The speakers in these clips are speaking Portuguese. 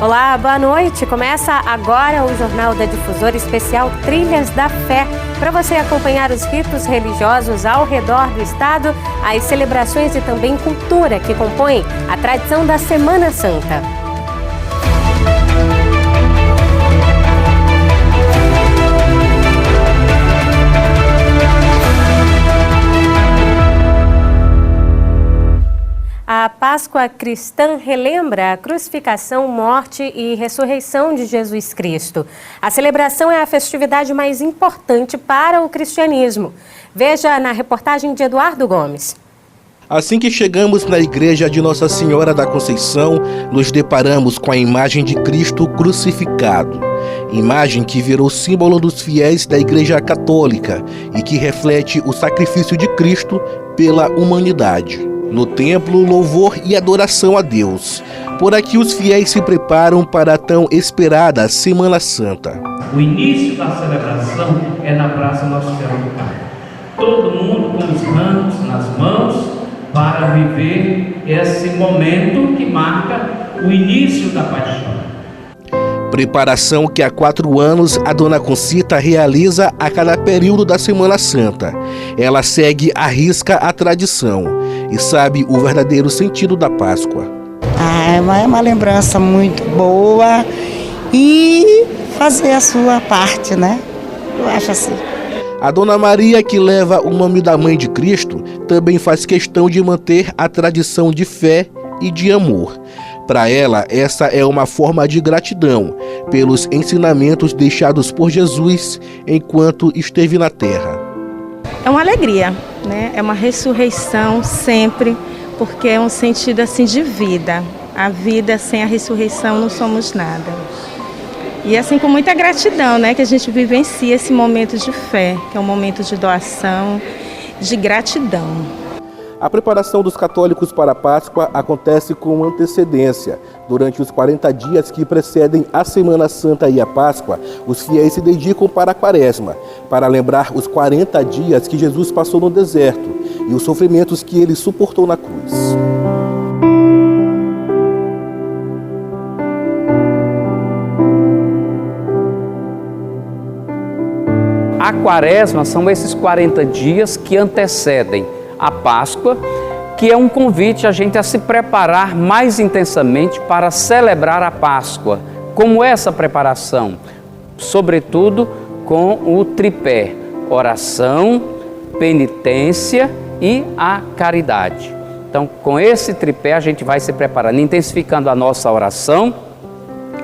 Olá, boa noite. Começa agora o Jornal da Difusora especial Trilhas da Fé, para você acompanhar os ritos religiosos ao redor do estado, as celebrações e também cultura que compõem a tradição da Semana Santa. A Páscoa cristã relembra a crucificação, morte e ressurreição de Jesus Cristo. A celebração é a festividade mais importante para o cristianismo. Veja na reportagem de Eduardo Gomes. Assim que chegamos na igreja de Nossa Senhora da Conceição, nos deparamos com a imagem de Cristo crucificado. Imagem que virou símbolo dos fiéis da Igreja Católica e que reflete o sacrifício de Cristo pela humanidade. No templo, louvor e adoração a Deus. Por aqui os fiéis se preparam para a tão esperada Semana Santa. O início da celebração é na Praça Nosso Senhor do Carmo. Todo mundo com os ramos nas mãos para viver esse momento que marca o início da paixão. Preparação que há 4 anos a Dona Concita realiza a cada período da Semana Santa. Ela segue à risca a tradição e sabe o verdadeiro sentido da Páscoa. É uma lembrança muito boa e fazer a sua parte, né? Eu acho assim. A Dona Maria, que leva o nome da Mãe de Cristo, também faz questão de manter a tradição de fé e de amor. Para ela, essa é uma forma de gratidão pelos ensinamentos deixados por Jesus enquanto esteve na terra. É uma alegria, né? É uma ressurreição sempre, porque é um sentido assim de vida. A vida sem a ressurreição não somos nada. E assim com muita gratidão, né? Que a gente vivencia esse momento de fé, que é um momento de doação, de gratidão. A preparação dos católicos para a Páscoa acontece com antecedência. Durante os 40 dias que precedem a Semana Santa e a Páscoa, os fiéis se dedicam para a Quaresma, para lembrar os 40 dias que Jesus passou no deserto e os sofrimentos que ele suportou na cruz. A Quaresma são esses 40 dias que antecedem a Páscoa, que é um convite a gente a se preparar mais intensamente para celebrar a Páscoa. Como essa preparação? Sobretudo com o tripé: oração, penitência e a caridade. Então, com esse tripé a gente vai se preparando, intensificando a nossa oração,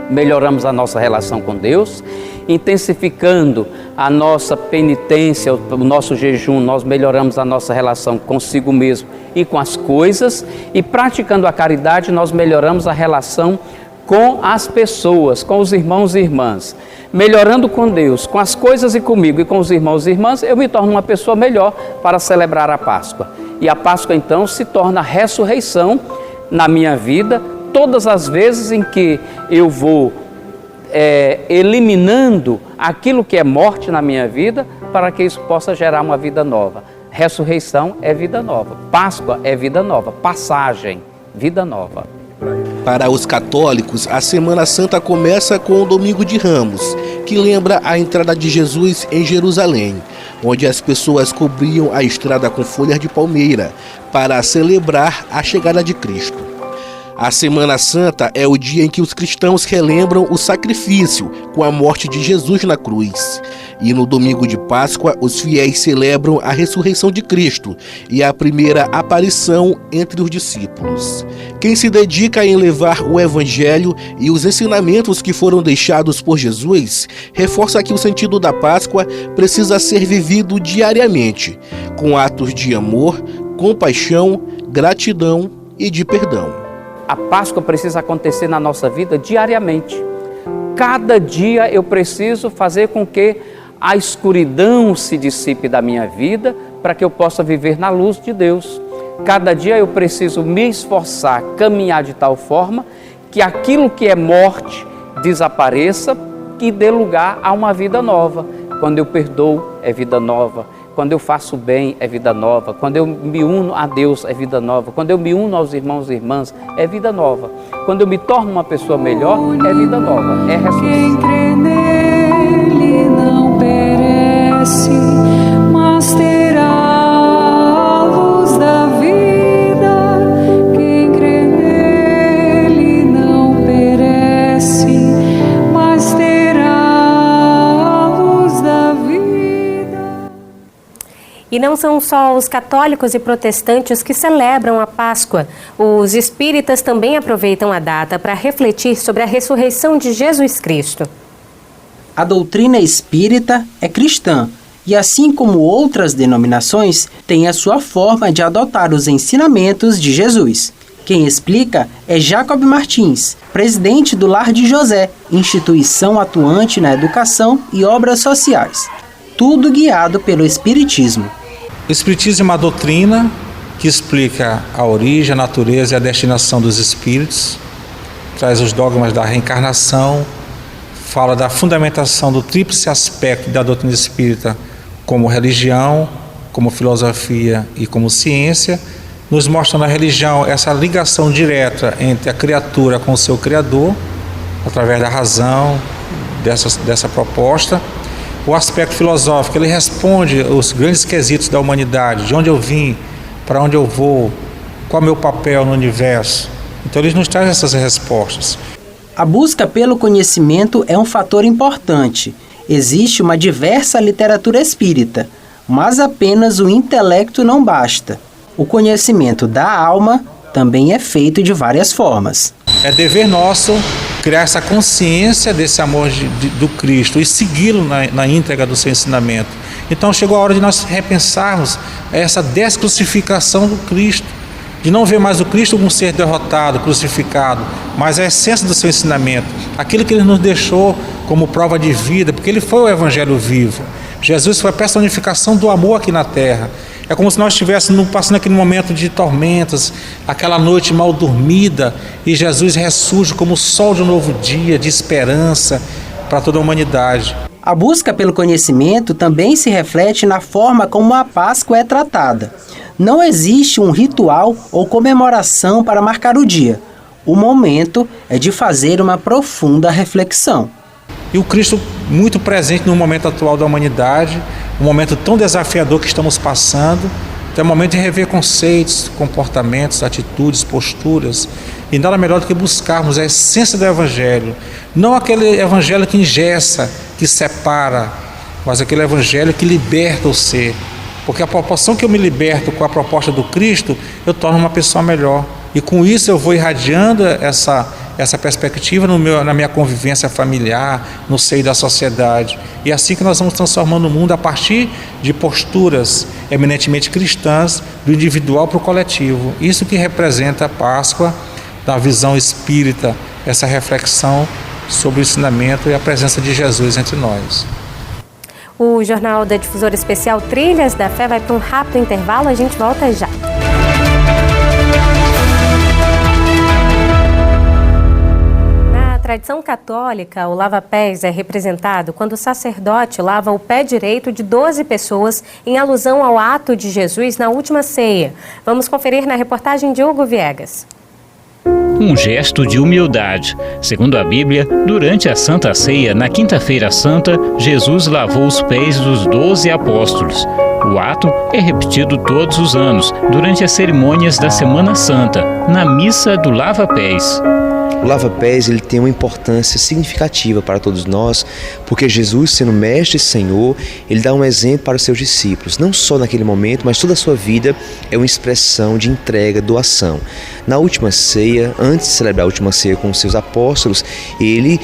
melhoramos a nossa relação com Deus, intensificando a nossa penitência, o nosso jejum, nós melhoramos a nossa relação consigo mesmo e com as coisas, e praticando a caridade nós melhoramos a relação com as pessoas, com os irmãos e irmãs. Melhorando com Deus, com as coisas e comigo e com os irmãos e irmãs, eu me torno uma pessoa melhor para celebrar a Páscoa. E a Páscoa então se torna a ressurreição na minha vida, todas as vezes em que eu vou eliminando aquilo que é morte na minha vida, para que isso possa gerar uma vida nova. Ressurreição é vida nova, Páscoa é vida nova, passagem, vida nova. Para os católicos, a Semana Santa começa com o Domingo de Ramos, que lembra a entrada de Jesus em Jerusalém, onde as pessoas cobriam a estrada com folhas de palmeira para celebrar a chegada de Cristo. A Semana Santa é o dia em que os cristãos relembram o sacrifício com a morte de Jesus na cruz. E no domingo de Páscoa, os fiéis celebram a ressurreição de Cristo e a primeira aparição entre os discípulos. Quem se dedica em levar o Evangelho e os ensinamentos que foram deixados por Jesus, reforça que o sentido da Páscoa precisa ser vivido diariamente, com atos de amor, compaixão, gratidão e de perdão. A Páscoa precisa acontecer na nossa vida diariamente. Cada dia eu preciso fazer com que a escuridão se dissipe da minha vida para que eu possa viver na luz de Deus. Cada dia eu preciso me esforçar, caminhar de tal forma que aquilo que é morte desapareça e dê lugar a uma vida nova. Quando eu perdoo, é vida nova. quando eu faço bem é vida nova, quando eu me uno a Deus é vida nova, quando eu me uno aos irmãos e irmãs é vida nova, quando eu me torno uma pessoa melhor é vida nova, é ressurreição. Quem crê nele não perece, mas terá a luz da vida. Quem crê nele não perece, mas terá a luz da vida. E não são só os católicos e protestantes que celebram a Páscoa. Os espíritas também aproveitam a data para refletir sobre a ressurreição de Jesus Cristo. A doutrina espírita é cristã e, assim como outras denominações, tem a sua forma de adotar os ensinamentos de Jesus. Quem explica é Jacob Martins, presidente do Lar de José, instituição atuante na educação e obras sociais. Tudo guiado pelo Espiritismo. O Espiritismo é uma doutrina que explica a origem, a natureza e a destinação dos espíritos, traz os dogmas da reencarnação, fala da fundamentação do tríplice aspecto da doutrina espírita como religião, como filosofia e como ciência, nos mostra na religião essa ligação direta entre a criatura com o seu Criador, através da razão dessa proposta. O aspecto filosófico, ele responde os grandes quesitos da humanidade, de onde eu vim, para onde eu vou, qual é o meu papel no universo. Então ele nos traz essas respostas. A busca pelo conhecimento é um fator importante. Existe uma diversa literatura espírita, mas apenas o intelecto não basta. O conhecimento da alma também é feito de várias formas. É dever nosso criar essa consciência desse amor do Cristo e segui-lo na íntegra do seu ensinamento. Então chegou a hora de nós repensarmos essa descrucificação do Cristo, de não ver mais o Cristo como um ser derrotado, crucificado, mas a essência do seu ensinamento, aquilo que ele nos deixou como prova de vida, porque ele foi o Evangelho vivo. Jesus foi a personificação do amor aqui na terra. É como se nós estivéssemos passando aquele momento de tormentas, aquela noite mal dormida, e Jesus ressurge como o sol de um novo dia, de esperança para toda a humanidade. A busca pelo conhecimento também se reflete na forma como a Páscoa é tratada. Não existe um ritual ou comemoração para marcar o dia. O momento é de fazer uma profunda reflexão. E o Cristo muito presente no momento atual da humanidade, um momento tão desafiador que estamos passando, então é um momento de rever conceitos, comportamentos, atitudes, posturas, e nada melhor do que buscarmos a essência do Evangelho, não aquele Evangelho que engessa, que separa, mas aquele Evangelho que liberta o ser, porque a proporção que eu me liberto com a proposta do Cristo, eu torno uma pessoa melhor, e com isso eu vou irradiando essa perspectiva na minha convivência familiar, no seio da sociedade. E é assim que nós vamos transformando o mundo a partir de posturas eminentemente cristãs, do individual para o coletivo. Isso que representa a Páscoa, da visão espírita, essa reflexão sobre o ensinamento e a presença de Jesus entre nós. O Jornal da Difusora Especial Trilhas da Fé vai para um rápido intervalo, a gente volta já. Na tradição católica, o lava-pés é representado quando o sacerdote lava o pé direito de 12 pessoas em alusão ao ato de Jesus na última ceia. Vamos conferir na reportagem de Hugo Viegas. Um gesto de humildade. Segundo a Bíblia, durante a Santa Ceia, na Quinta-feira Santa, Jesus lavou os pés dos 12 apóstolos. O ato é repetido todos os anos, durante as cerimônias da Semana Santa, na Missa do Lava-Pés. O lava-pés ele tem uma importância significativa para todos nós, porque Jesus, sendo mestre e Senhor, ele dá um exemplo para os seus discípulos, não só naquele momento, mas toda a sua vida é uma expressão de entrega, doação. Na última ceia, antes de celebrar a última ceia com os seus apóstolos, ele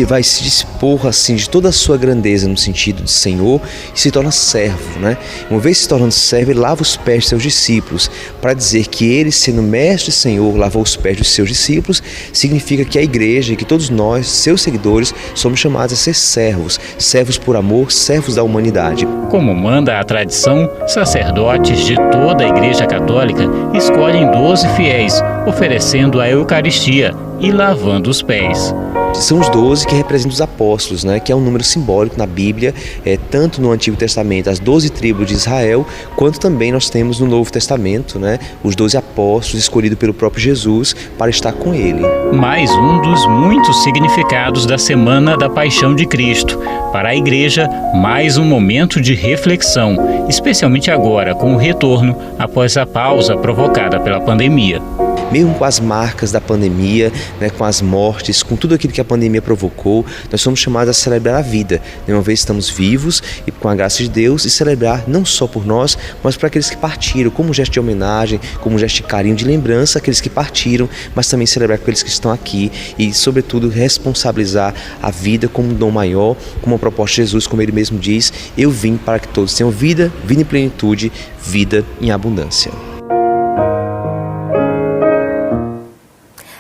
vai se dispor assim de toda a sua grandeza no sentido de Senhor e se torna servo, né? Uma vez se tornando servo, ele lava os pés de seus discípulos, para dizer que ele, sendo mestre e Senhor, lavou os pés dos seus discípulos. Significa que a igreja e que todos nós, seus seguidores, somos chamados a ser servos, servos por amor, servos da humanidade. Como manda a tradição, sacerdotes de toda a Igreja Católica escolhem 12 fiéis, oferecendo a Eucaristia e lavando os pés. São os 12 que representam os apóstolos, né? Que é um número simbólico na Bíblia, tanto no Antigo Testamento, as 12 tribos de Israel, quanto também nós temos no Novo Testamento, né? Os 12 apóstolos escolhidos pelo próprio Jesus para estar com ele. Mais um dos muitos significados da Semana da Paixão de Cristo. Para a Igreja, mais um momento de reflexão, especialmente agora com o retorno após a pausa provocada pela pandemia. Mesmo com as marcas da pandemia, né, com as mortes, com tudo aquilo que a pandemia provocou, nós somos chamados a celebrar a vida. Uma vez estamos vivos e com a graça de Deus, e celebrar não só por nós, mas para aqueles que partiram, como um gesto de homenagem, como um gesto de carinho, de lembrança, aqueles que partiram, mas também celebrar com aqueles que estão aqui e, sobretudo, responsabilizar a vida como um dom maior, como a proposta de Jesus, como ele mesmo diz: eu vim para que todos tenham vida, vida em plenitude, vida em abundância.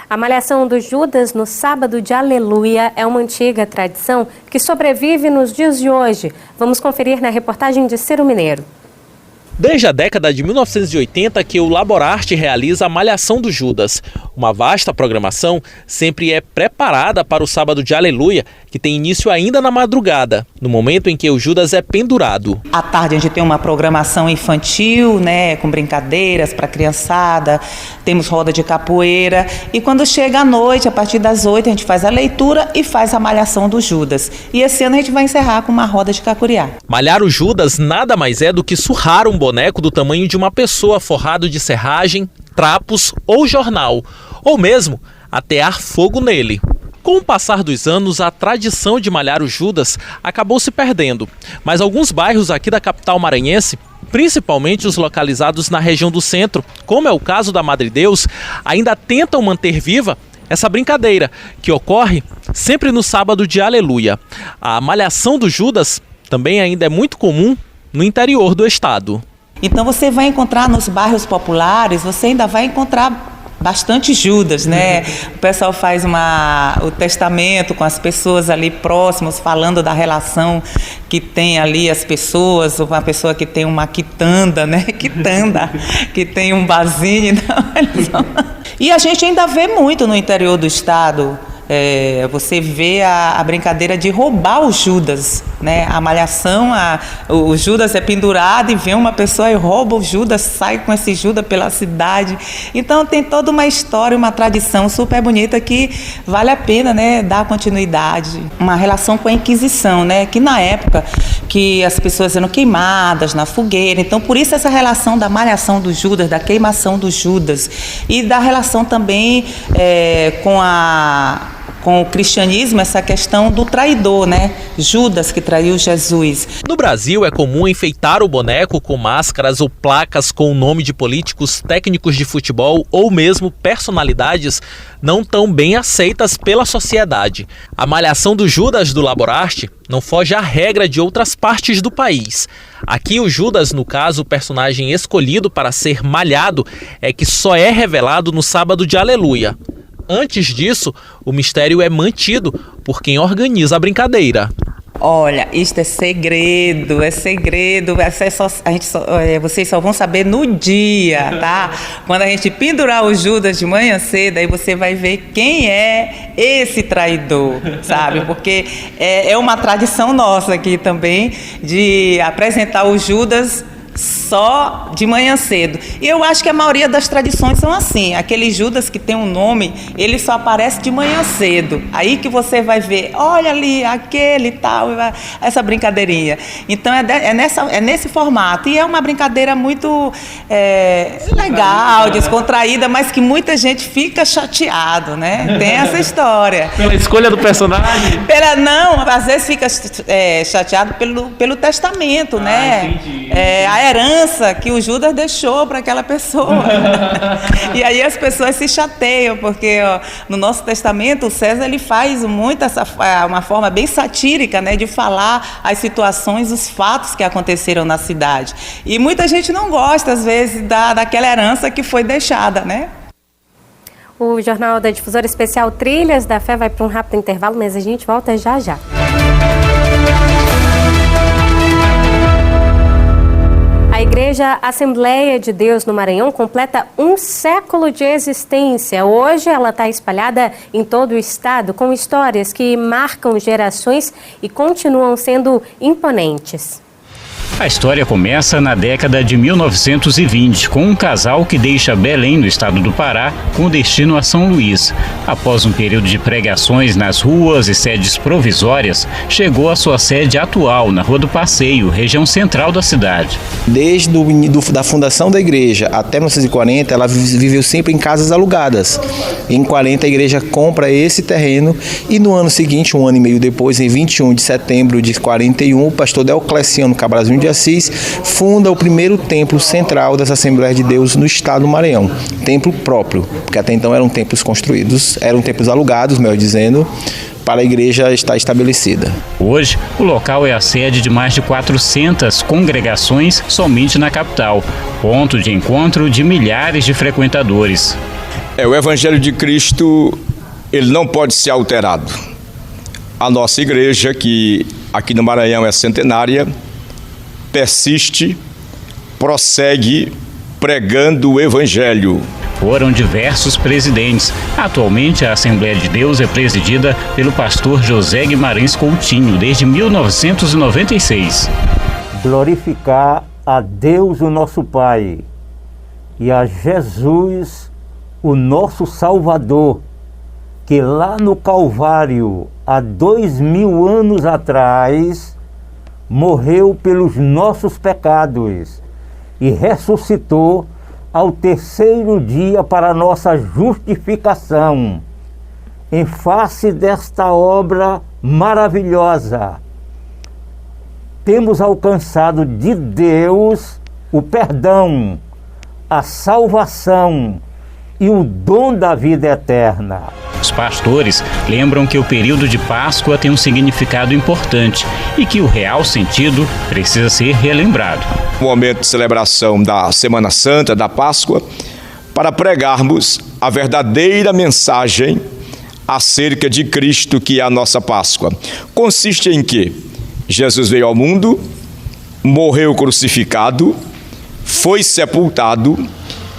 A malhação do Judas no sábado de Aleluia é uma antiga tradição que sobrevive nos dias de hoje. Vamos conferir na reportagem de Ciro Mineiro. Desde a década de 1980 que o Laborarte realiza a Malhação do Judas. Uma vasta programação sempre é preparada para o sábado de Aleluia, que tem início ainda na madrugada, no momento em que o Judas é pendurado. À tarde a gente tem uma programação infantil, né, com brincadeiras para a criançada, temos roda de capoeira, e quando chega a noite, a partir das 8, a gente faz a leitura e faz a Malhação do Judas. E esse ano a gente vai encerrar com uma roda de cacuriá. Malhar o Judas nada mais é do que surrar um boneco do tamanho de uma pessoa forrado de serragem, trapos ou jornal, ou mesmo atear fogo nele. Com o passar dos anos, a tradição de malhar o Judas acabou se perdendo, mas alguns bairros aqui da capital maranhense, principalmente os localizados na região do centro, como é o caso da Madre Deus, ainda tentam manter viva essa brincadeira, que ocorre sempre no sábado de Aleluia. A malhação do Judas também ainda é muito comum no interior do estado. Então você vai encontrar nos bairros populares, você ainda vai encontrar bastante Judas, né? O pessoal faz o testamento com as pessoas ali próximas, falando da relação que tem ali as pessoas, uma pessoa que tem uma quitanda, né? Quitanda, que tem um bazine. E a gente ainda vê muito no interior do estado. Você vê a brincadeira de roubar o Judas, né? A malhação, o Judas é pendurado e vem uma pessoa e rouba o Judas, sai com esse Judas pela cidade. Então tem toda uma história, uma tradição super bonita que vale a pena, né, dar continuidade. Uma relação com a Inquisição, né? Que na época que as pessoas eram queimadas na fogueira, então por isso essa relação da malhação do Judas, da queimação do Judas, e da relação também com o cristianismo, essa questão do traidor, né? Judas que traiu Jesus. No Brasil é comum enfeitar o boneco com máscaras ou placas com o nome de políticos, técnicos de futebol ou mesmo personalidades não tão bem aceitas pela sociedade. A malhação do Judas do Laborarte não foge à regra de outras partes do país. Aqui o Judas, no caso o personagem escolhido para ser malhado, é que só é revelado no sábado de Aleluia. Antes disso, o mistério é mantido por quem organiza a brincadeira. Olha, isto é segredo, vocês só vão saber no dia, tá? Quando a gente pendurar o Judas de manhã cedo, aí você vai ver quem é esse traidor, sabe? Porque é uma tradição nossa aqui também de apresentar o Judas só de manhã cedo. E eu acho que a maioria das tradições são assim. Aquele Judas que tem um nome, ele só aparece de manhã cedo. Aí que você vai ver, olha ali, aquele e tal, essa brincadeirinha. Então é nesse formato. E é uma brincadeira muito legal, descontraída, mas que muita gente fica chateado, né? Tem essa história. Pela escolha do personagem? Não, às vezes fica chateado pelo testamento, né? Entendi. A herança que o Judas deixou para aquela pessoa. E aí as pessoas se chateiam, porque no nosso testamento o César ele faz muito uma forma bem satírica, né, de falar as situações, os fatos que aconteceram na cidade. E muita gente não gosta, às vezes, daquela herança que foi deixada, né? O Jornal da Difusora Especial Trilhas da Fé vai para um rápido intervalo, mas a gente volta já já. A igreja Igreja Assembleia de Deus no Maranhão completa 1 século de existência. Hoje ela está espalhada em todo o estado com histórias que marcam gerações e continuam sendo imponentes. A história começa na década de 1920, com um casal que deixa Belém, no estado do Pará, com destino a São Luís. Após um período de pregações nas ruas e sedes provisórias, chegou à sua sede atual, na Rua do Passeio, região central da cidade. Desde da fundação da igreja até 1940, ela viveu sempre em casas alugadas. Em 40, a igreja compra esse terreno e no ano seguinte, um ano e meio depois, em 21 de setembro de 41, o pastor Deocleciano Cabrazinho de Assis funda o primeiro templo central dessa Assembleia de Deus no estado do Maranhão. Templo próprio, porque até então eram templos construídos, eram templos alugados, melhor dizendo, para a igreja estar estabelecida. Hoje, o local é a sede de mais de 400 congregações somente na capital, ponto de encontro de milhares de frequentadores. O Evangelho de Cristo, ele não pode ser alterado. A nossa igreja, que aqui no Maranhão é centenária, persiste, prossegue pregando o Evangelho. Foram diversos presidentes. Atualmente, a Assembleia de Deus é presidida pelo pastor José Guimarães Coutinho, desde 1996. Glorificar a Deus, o nosso Pai, e a Jesus, o nosso Salvador, que lá no Calvário, há 2000 anos atrás, morreu pelos nossos pecados e ressuscitou ao terceiro dia para a nossa justificação. Em face desta obra maravilhosa, temos alcançado de Deus o perdão, a salvação e o dom da vida eterna. Os pastores lembram que o período de Páscoa tem um significado importante e que o real sentido precisa ser relembrado. O momento de celebração da Semana Santa, da Páscoa, para pregarmos a verdadeira mensagem acerca de Cristo, que é a nossa Páscoa. Consiste em que Jesus veio ao mundo, morreu crucificado, foi sepultado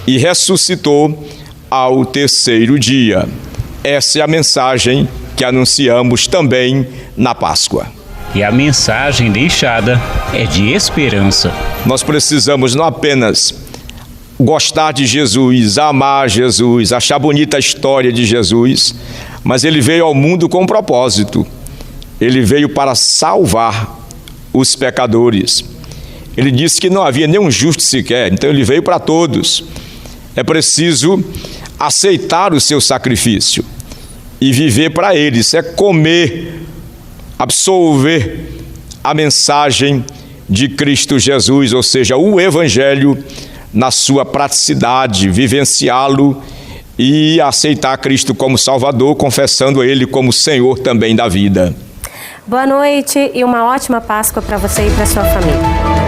e ressuscitou ao terceiro dia. Essa é a mensagem que anunciamos também na Páscoa. E a mensagem deixada é de esperança. Nós precisamos não apenas gostar de Jesus, amar Jesus, achar bonita a história de Jesus, mas ele veio ao mundo com um propósito. Ele veio para salvar os pecadores. Ele disse que não havia nenhum justo sequer, então ele veio para todos. É preciso aceitar o seu sacrifício e viver para ele. Isso é comer, absorver a mensagem de Cristo Jesus, ou seja, o Evangelho na sua praticidade, vivenciá-lo e aceitar Cristo como Salvador, confessando Ele como Senhor também da vida. Boa noite e uma ótima Páscoa para você e para sua família.